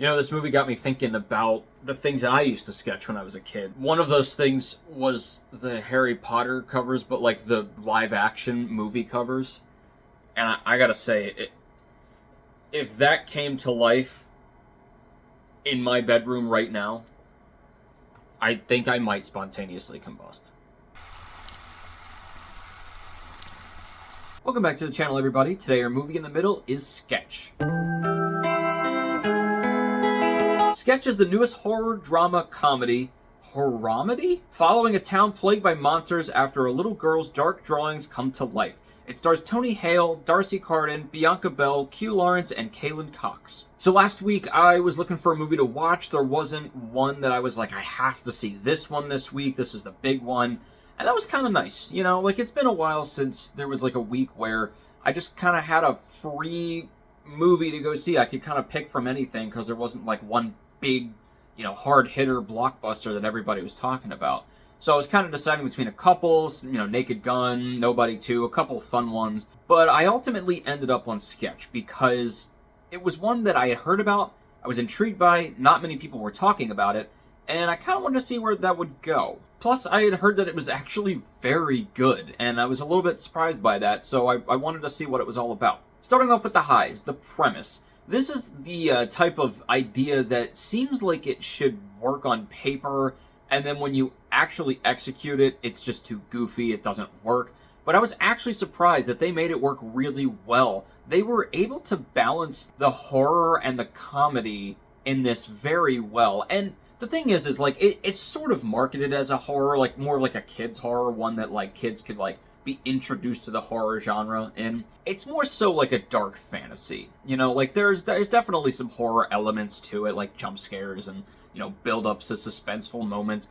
You know, this movie got me thinking about the things that I used to sketch when I was a kid. One of those things was the Harry Potter covers, but like the live-action movie covers. And I gotta say, if that came to life in my bedroom right now, I think I might spontaneously combust. Welcome back to the channel, everybody. Today our movie in the middle is Sketch. Sketch is the newest horror drama comedy, following a town plagued by monsters after a little girl's dark drawings come to life. It stars Tony Hale, Darcy Carden, Bianca Belle, Q Lawrence, and Kalon Cox. So last week I was looking for a movie to watch. There wasn't one that I was like, I have to see this one this week. This is the big one. And that was kind of nice. You know, like it's been a while since there was like a week where I just kind of had a free movie to go see. I could kind of pick from anything because there wasn't like one big, you know, hard hitter blockbuster that everybody was talking about. So I was kind of deciding between a couple, you know, Naked Gun, Nobody 2, a couple of fun ones. But I ultimately ended up on Sketch because it was one that I had heard about, I was intrigued by, not many people were talking about it, and I kind of wanted to see where that would go. Plus, I had heard that it was actually very good, and I was a little bit surprised by that, so I wanted to see what it was all about. Starting off with the highs, the premise. This is the type of idea that seems like it should work on paper, and then when you actually execute it, it's just too goofy, it doesn't work. But I was actually surprised that they made it work really well. They were able to balance the horror and the comedy in this very well. And the thing is like, it's sort of marketed as a horror, like more like a kid's horror, one that like kids could like be introduced to the horror genre in. It's more so like a dark fantasy. You know, like there's definitely some horror elements to it, like jump scares and, you know, build-ups to suspenseful moments.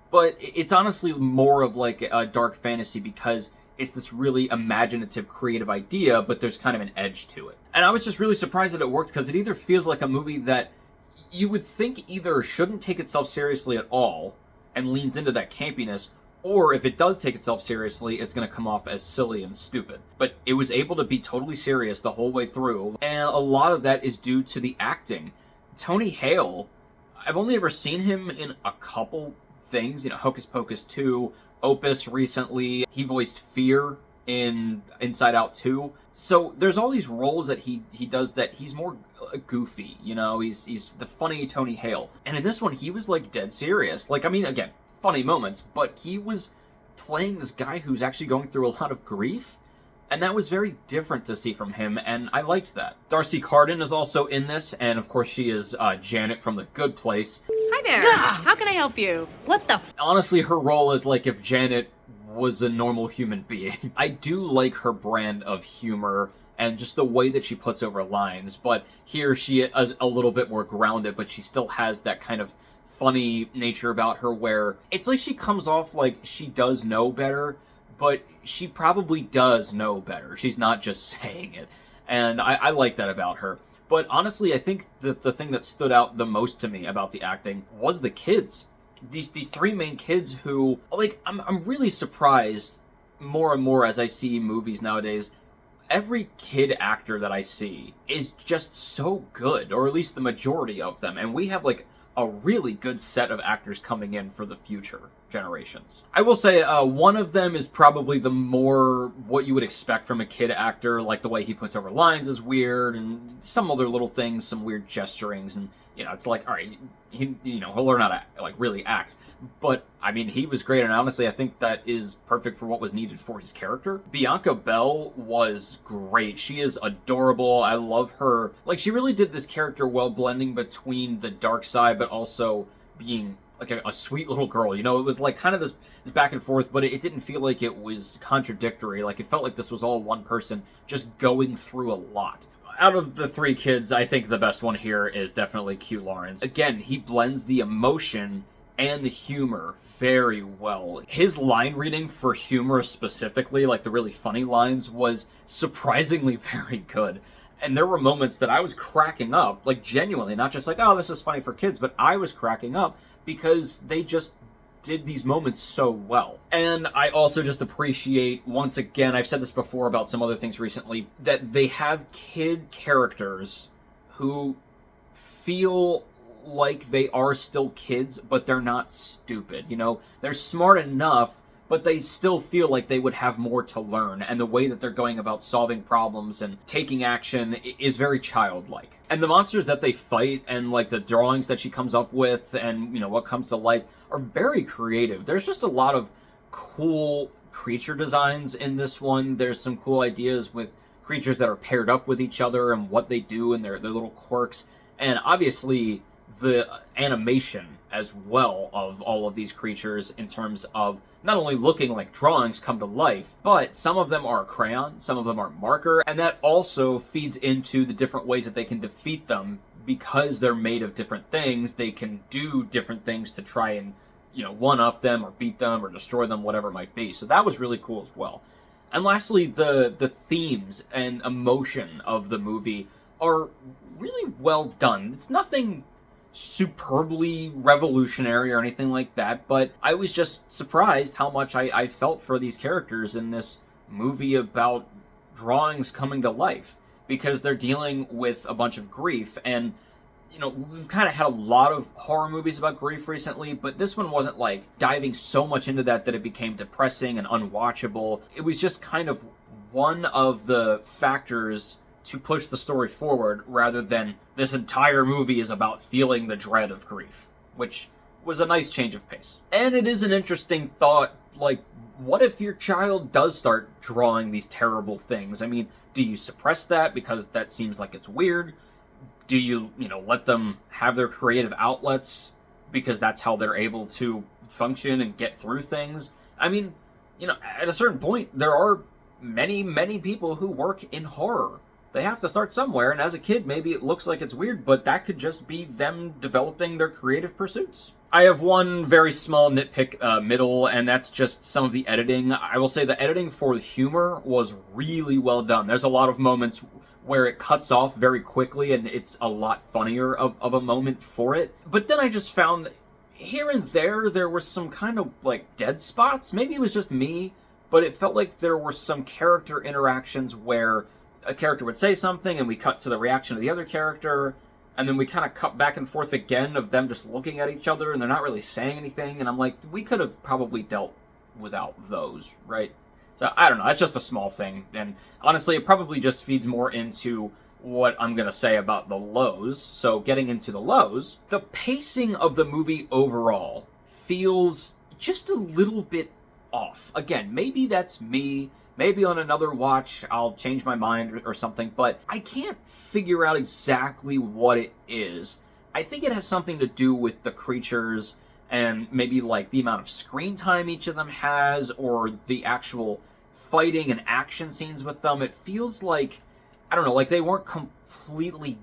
But it's honestly more of like a dark fantasy because it's this really imaginative, creative idea, but there's kind of an edge to it. And I was just really surprised that it worked because it either feels like a movie that you would think either shouldn't take itself seriously at all and leans into that campiness, or if it does take itself seriously, it's going to come off as silly and stupid. But it was able to be totally serious the whole way through, and a lot of that is due to the acting. Tony Hale, I've only ever seen him in a couple things, you know, Hocus Pocus 2, Opus recently. He voiced Fear in Inside Out 2. So there's all these roles that he does that he's more goofy, you know, he's the funny Tony Hale. And in this one, he was like dead serious. Like, I mean, again, funny moments, but he was playing this guy who's actually going through a lot of grief, and that was very different to see from him, and I liked that. Darcy Carden is also in this, and of course she is Janet from The Good Place. Hi there. How can I help you? What the? Honestly, her role is like if Janet was a normal human being. I do like her brand of humor and just the way that she puts over lines, but here she is a little bit more grounded, but she still has that kind of funny nature about her where it's like she comes off like she does know better, but she probably does know better. She's not just saying it. And I like that about her. But honestly, I think that the thing that stood out the most to me about the acting was the kids. These three main kids who, like, I'm really surprised more and more as I see movies nowadays. Every kid actor that I see is just so good, or at least the majority of them. And we have, like, a really good set of actors coming in for the future generations. I will say one of them is probably the more what you would expect from a kid actor, like the way he puts over lines is weird, and some other little things, some weird gesturings, and you know, it's like, all right, he'll learn how to like really act. But I mean, he was great, and honestly, I think that is perfect for what was needed for his character. Bianca Belle was great. She is adorable. I love her. Like, she really did this character well, blending between the dark side, but also being like a sweet little girl. You know, it was like kind of this back and forth, but it didn't feel like it was contradictory. Like, it felt like this was all one person just going through a lot. Out of the three kids, I think the best one here is definitely Q Lawrence. Again, he blends the emotion and the humor very well. His line reading for humor specifically, like the really funny lines, was surprisingly very good. And there were moments that I was cracking up, like genuinely, not just like, oh, this is funny for kids, but I was cracking up because they just did these moments so well. And I also just appreciate, once again, I've said this before about some other things recently, that they have kid characters who feel like they are still kids, but they're not stupid. They're smart enough, but they still feel like they would have more to learn, and the way that they're going about solving problems and taking action is very childlike. And the monsters that they fight and like the drawings that she comes up with and what comes to life are very creative. There's just a lot of cool creature designs in this one. There's some cool ideas with creatures that are paired up with each other and what they do and their little quirks. And obviously the animation as well of all of these creatures in terms of not only looking like drawings come to life, but some of them are crayon, some of them are marker, and that also feeds into the different ways that they can defeat them. Because they're made of different things, they can do different things to try and, one-up them or beat them or destroy them, whatever it might be. So that was really cool as well. And lastly, the themes and emotion of the movie are really well done. It's nothing superbly revolutionary or anything like that, but I was just surprised how much I felt for these characters in this movie about drawings coming to life, because they're dealing with a bunch of grief. And we've kind of had a lot of horror movies about grief recently, but this one wasn't like diving so much into that it became depressing and unwatchable. It was just kind of one of the factors to push the story forward, rather than this entire movie is about feeling the dread of grief, which was a nice change of pace. And it is an interesting thought, like, what if your child does start drawing these terrible things? I mean, do you suppress that because that seems like it's weird? Do you, let them have their creative outlets because that's how they're able to function and get through things? I mean, at a certain point, there are many, many people who work in horror. They have to start somewhere, and as a kid, maybe it looks like it's weird, but that could just be them developing their creative pursuits. I have one very small nitpick middle, and that's just some of the editing. I will say the editing for the humor was really well done. There's a lot of moments where it cuts off very quickly, and it's a lot funnier of a moment for it. But then I just found here and there were some kind of like dead spots. Maybe it was just me, but it felt like there were some character interactions where a character would say something and we cut to the reaction of the other character, and then we kind of cut back and forth again of them just looking at each other and they're not really saying anything, and I'm like, we could have probably dealt without those, right? So I don't know, that's just a small thing, and honestly it probably just feeds more into what I'm gonna say about the lows. So getting into the lows, the pacing of the movie overall feels just a little bit off. Again, maybe that's me. Maybe on another watch I'll change my mind or something, but I can't figure out exactly what it is. I think it has something to do with the creatures and maybe like the amount of screen time each of them has, or the actual fighting and action scenes with them. It feels like, I don't know, like they weren't completely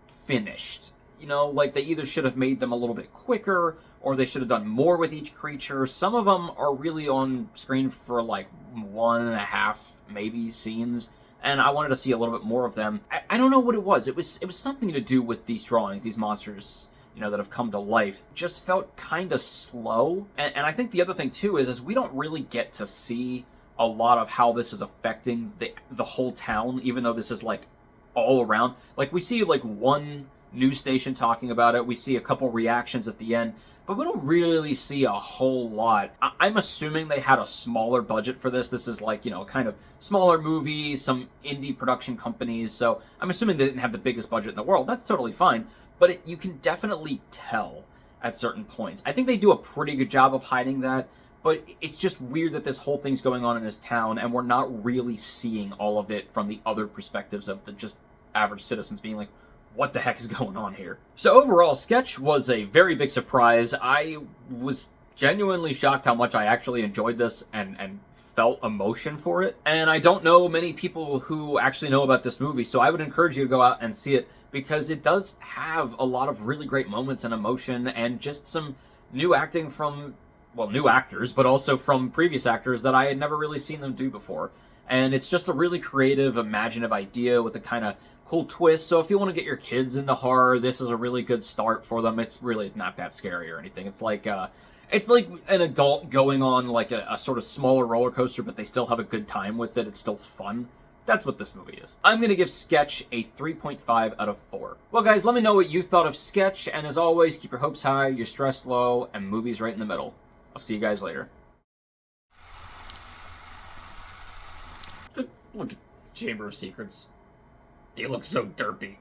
finished. Like they either should have made them a little bit quicker, or they should have done more with each creature. Some of them are really on screen for like 1.5 maybe scenes, and I wanted to see a little bit more of them. I don't know what it was. It was something to do with these drawings, these monsters, that have come to life. Just felt kind of slow. And I think the other thing too is we don't really get to see a lot of how this is affecting the whole town, even though this is like all around. Like we see like one news station talking about it, we see a couple reactions at the end, but we don't really see a whole lot. I'm assuming they had a smaller budget for this. This is like, kind of smaller movie, some indie production companies, so I'm assuming they didn't have the biggest budget in the world. That's totally fine, but you can definitely tell at certain points. I think they do a pretty good job of hiding that, but it's just weird that this whole thing's going on in this town, and we're not really seeing all of it from the other perspectives of the just average citizens being like, what the heck is going on here? So overall, Sketch was a very big surprise. I was genuinely shocked how much I actually enjoyed this and felt emotion for it. And I don't know many people who actually know about this movie, so I would encourage you to go out and see it, because it does have a lot of really great moments and emotion, and just some new acting from, well, new actors, but also from previous actors that I had never really seen them do before. And it's just a really creative, imaginative idea with a kind of cool twist. So if you want to get your kids into horror, this is a really good start for them. It's really not that scary or anything. It's like an adult going on like a sort of smaller roller coaster, but they still have a good time with it. It's still fun. That's what this movie is. I'm going to give Sketch a 3.5 out of 4. Well, guys, let me know what you thought of Sketch, and as always, keep your hopes high, your stress low, and movies right in the middle. I'll see you guys later. Look at Chamber of Secrets. They look so derpy.